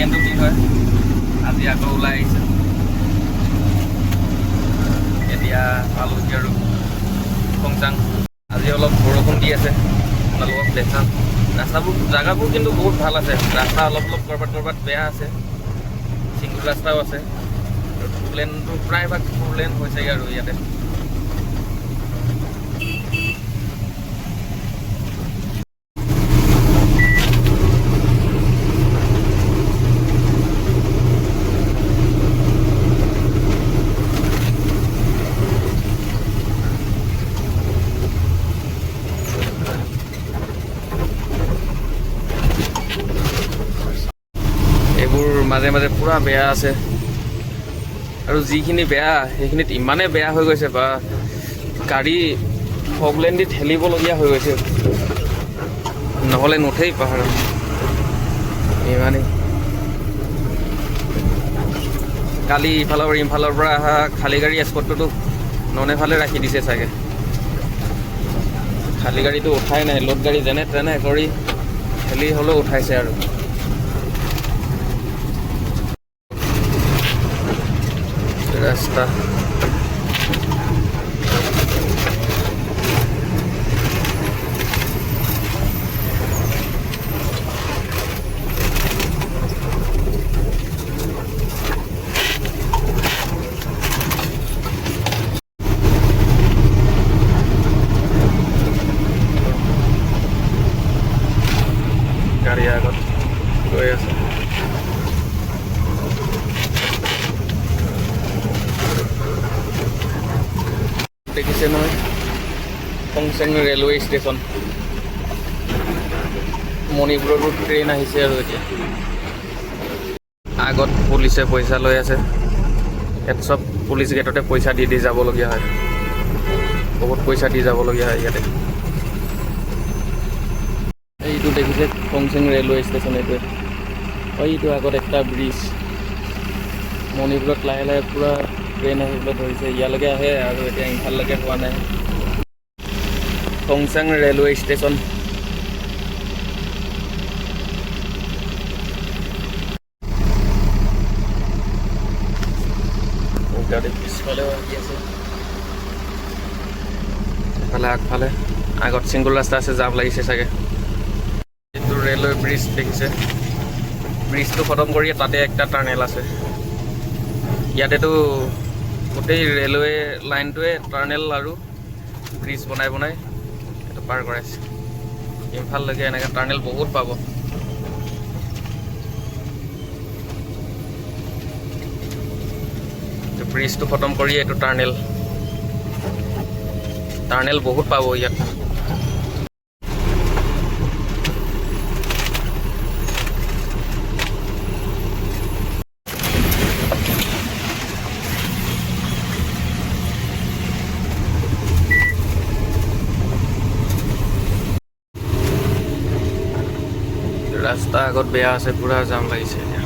চিকেনটো কি হয় আজি আকৌ ওলাই আহিছে এতিয়া পালোহি আৰু খংচাং আজি অলপ বৰষুণ দি আছে আপোনালোকক দেখাম ৰাস্তাবোৰ জেগাবোৰ কিন্তু বহুত ভাল আছে ৰাস্তা অলপ ক'ৰবাত বেয়া আছে চিংগুল ৰাস্তাও আছে টু লেনটো প্ৰায়ভাগ টু লেন হৈছেগৈ আৰু ইয়াতে মাজে মাজে পুৰা বেয়া আছে আৰু যিখিনি বেয়া সেইখিনিত ইমানে বেয়া হৈ গৈছে বা গাড়ী ফগলেন দি ঠেলিবলগীয়া হৈ গৈছে নহ'লে নুঠেই পাহাৰত ইমানেই কালি ইফালৰ পৰা অহা খালী গাড়ী এস্কৰ্টটোতো ননেফালে ৰাখি দিছে চাগে খালী গাড়ীটো উঠাই নাই লোড গাড়ী যেনে তেনে কৰি ঠেলি হ'লেও উঠাইছে আৰু ৰাস্তা গাড়ী আগত গৈ আছে দেখিছে নহয় খংচেং ৰেলৱে ষ্টেচন মণিপুৰৰো ট্ৰেইন আহিছে আৰু এতিয়া আগত পুলিচে পইচা লৈ আছে ইয়াত চব পুলিচ গেটতে পইচা দি যাবলগীয়া হয় বহুত পইচা দি যাবলগীয়া হয় ইয়াতে এইটো দেখিছে খংচেং ৰেলৱে ষ্টেচন এইটো আগত একটা ব্ৰিজ মণিপুৰত লাহে লাহে পুৰা ট্ৰেইন আহিবলৈ ধৰিছে ইয়ালৈকে আহে আৰু এতিয়া ইফাললৈকে হোৱা নাই খংচেং ৰেলৱে ষ্টেচন গাড়ী পিছফালেও আহি আছে ইফালে আগফালে আগত চিংগুল ৰাস্তা আছে জাম লাগিছে চাগে এইটো ৰেলৱে ব্ৰিজ দেখিছে ব্ৰিজটো খতম কৰি তাতে একটা টাৰ্নেল আছে ইয়াতেতো গোটেই ৰেলৱে লাইনটোৱে টাৰ্নেল আৰু ব্ৰিজ বনাই এইটো পাৰ কৰাইছে ইম্ফাললৈকে এনেকৈ টাৰ্নেল বহুত পাব ব্ৰিজটো খতম কৰি এইটো টাৰ্নেল বহুত পাব ইয়াত ৰাস্তা আগত বেয়া আছে পুৰা জাম লাগিছে